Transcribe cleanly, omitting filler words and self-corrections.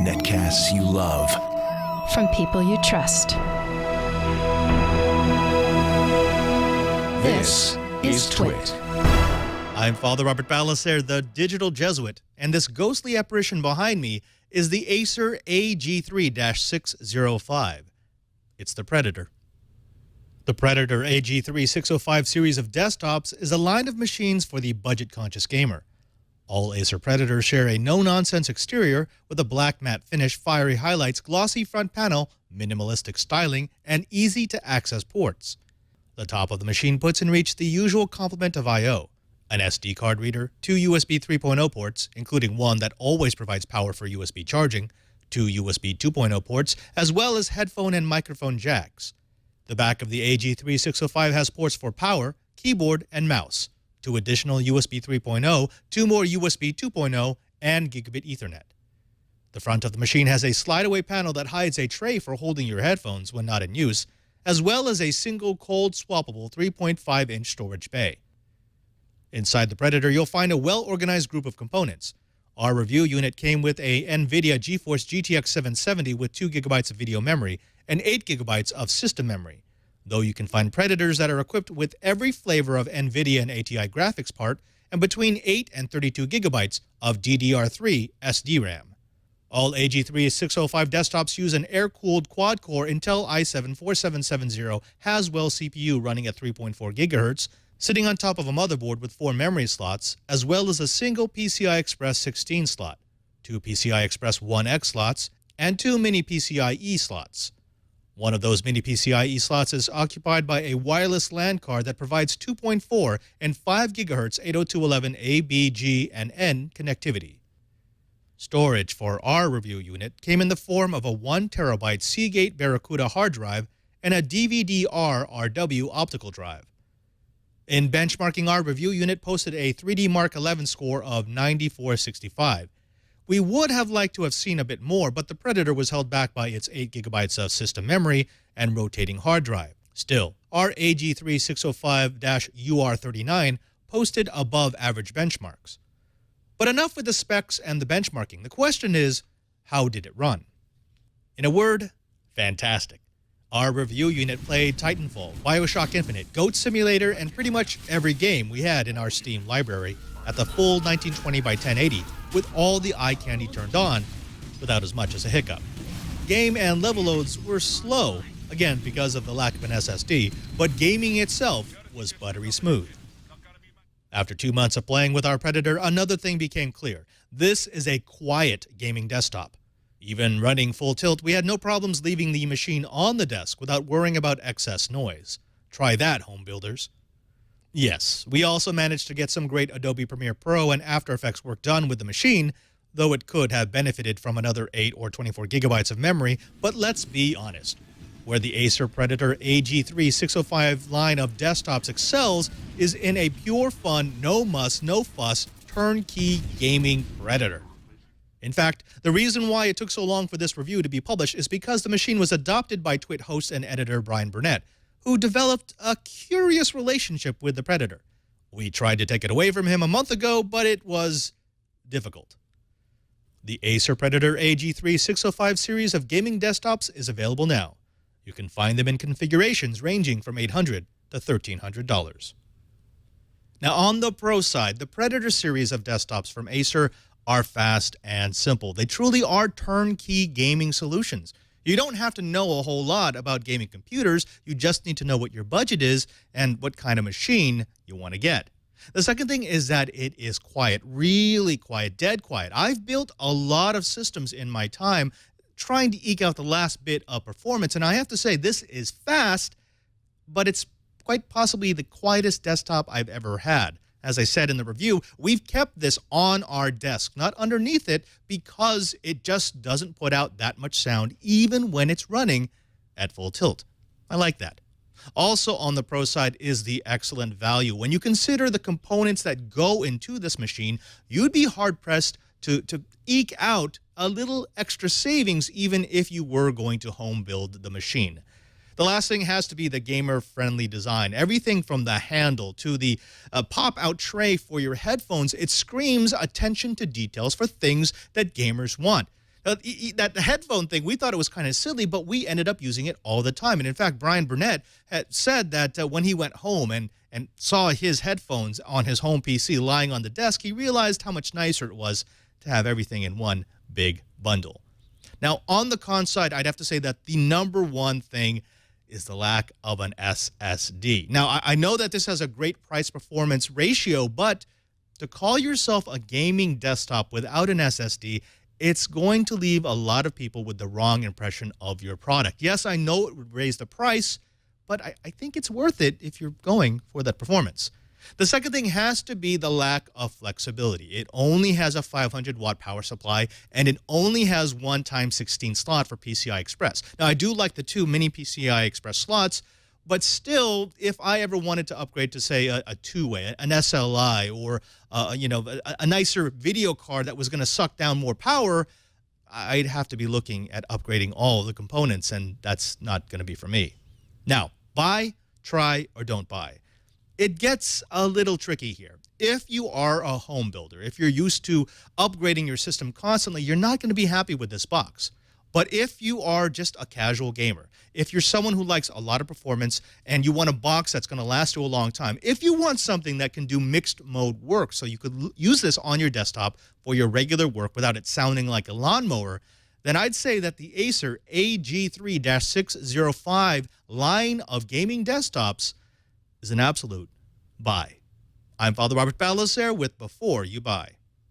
Netcasts you love. From people you trust. This is Twit. I'm Father Robert Ballecer, the digital Jesuit, and this ghostly apparition behind me is the Acer AG3-605. It's the Predator. The Predator AG3-605 series of desktops is a line of machines for the budget-conscious gamer. All Acer Predators share a no-nonsense exterior with a black matte finish, fiery highlights, glossy front panel, minimalistic styling, and easy-to-access ports. The top of the machine puts in reach the usual complement of I/O. An SD card reader, 2 USB 3.0 ports, including one that always provides power for USB charging, 2 USB 2.0 ports, as well as headphone and microphone jacks. The back of the AG3-605 has ports for power, keyboard, and mouse, 2 additional USB 3.0, 2 more USB 2.0, and gigabit Ethernet. The front of the machine has a slide-away panel that hides a tray for holding your headphones when not in use, as well as a single cold-swappable 3.5-inch storage bay. Inside the Predator, you'll find a well-organized group of components. Our review unit came with a NVIDIA GeForce GTX 770 with 2 GB of video memory and 8 GB of system memory, though you can find Predators that are equipped with every flavor of NVIDIA and ATI graphics part and between 8 and 32 GB of DDR3 SDRAM. All AG3-605 desktops use an air-cooled quad-core Intel i7-4770 Haswell CPU running at 3.4 GHz, sitting on top of a motherboard with 4 memory slots, as well as a single PCI Express 16 slot, 2 PCI Express 1X slots, and 2 mini PCIe slots. One of those mini PCIe slots is occupied by a wireless LAN card that provides 2.4 and 5 GHz 802.11a, b, g, and n connectivity. Storage for our review unit came in the form of a 1 TB Seagate Barracuda hard drive and a DVD-R-RW optical drive. In benchmarking, our review unit posted a 3D Mark 11 score of 9465. We would have liked to have seen a bit more, but the Predator was held back by its 8 GB of system memory and rotating hard drive. Still, our AG3-605-UR39 posted above average benchmarks. But enough with the specs and the benchmarking. The question is, how did it run? In a word, fantastic. Our review unit played Titanfall, Bioshock Infinite, Goat Simulator, and pretty much every game we had in our Steam library at the full 1920 by 1080 with all the eye candy turned on without as much as a hiccup. Game and level loads were slow, again because of the lack of an SSD, but gaming itself was buttery smooth. After 2 months of playing with our Predator, another thing became clear. This is a quiet gaming desktop. Even running full tilt, we had no problems leaving the machine on the desk without worrying about excess noise. Try that, home builders. Yes, we also managed to get some great Adobe Premiere Pro and After Effects work done with the machine, though it could have benefited from another 8 or 24 GB of memory, but let's be honest. Where the Acer Predator AG3-605 line of desktops excels is in a pure fun, no muss, no fuss, turnkey gaming Predator. In fact, the reason why it took so long for this review to be published is because the machine was adopted by Twit host and editor Brian Burnett, who developed a curious relationship with the Predator. We tried to take it away from him a month ago, but it was difficult. The Acer Predator AG3-605 series of gaming desktops is available now. You can find them in configurations ranging from $800 to $1,300. Now, on the Pro side, the Predator series of desktops from Acer are fast and simple. They truly are turnkey gaming solutions. You don't have to know a whole lot about gaming computers. You just need to know what your budget is and what kind of machine you want to get. The second thing is that it is quiet, really quiet, dead quiet. I've built a lot of systems in my time trying to eke out the last bit of performance, and I have to say this is fast, but it's quite possibly the quietest desktop I've ever had. As I said in the review, we've kept this on our desk, not underneath it, because it just doesn't put out that much sound even when it's running at full tilt. I like that. Also on the Pro side is the excellent value. When you consider the components that go into this machine, you'd be hard-pressed to eke out a little extra savings even if you were going to home build the machine. The last thing has to be the gamer-friendly design. Everything from the handle to the pop-out tray for your headphones, it screams attention to details for things that gamers want. That headphone thing, we thought it was kind of silly, but we ended up using it all the time. And in fact, Brian Burnett had said that when he went home and saw his headphones on his home PC lying on the desk, he realized how much nicer it was to have everything in one big bundle. Now, on the con side, I'd have to say that the number one thing is the lack of an SSD. Now, I know that this has a great price-performance ratio, but to call yourself a gaming desktop without an SSD, it's going to leave a lot of people with the wrong impression of your product. Yes, I know it would raise the price, but I think it's worth it if you're going for that performance. The second thing has to be the lack of flexibility. It only has a 500-watt power supply, and it only has one 16 slot for PCI Express. Now, I do like the two mini PCI Express slots, but still, if I ever wanted to upgrade to, say, a two-way, an SLI, or a nicer video card that was going to suck down more power, I'd have to be looking at upgrading all the components, and that's not going to be for me. Now, buy, try, or don't buy. It gets a little tricky here. If you are a home builder, if you're used to upgrading your system constantly, you're not going to be happy with this box. But if you are just a casual gamer, if you're someone who likes a lot of performance and you want a box that's going to last you a long time, if you want something that can do mixed mode work so you could use this on your desktop for your regular work without it sounding like a lawnmower, then I'd say that the Acer AG3-605 line of gaming desktops is an absolute buy. I'm Father Robert Ballecer with Before You Buy.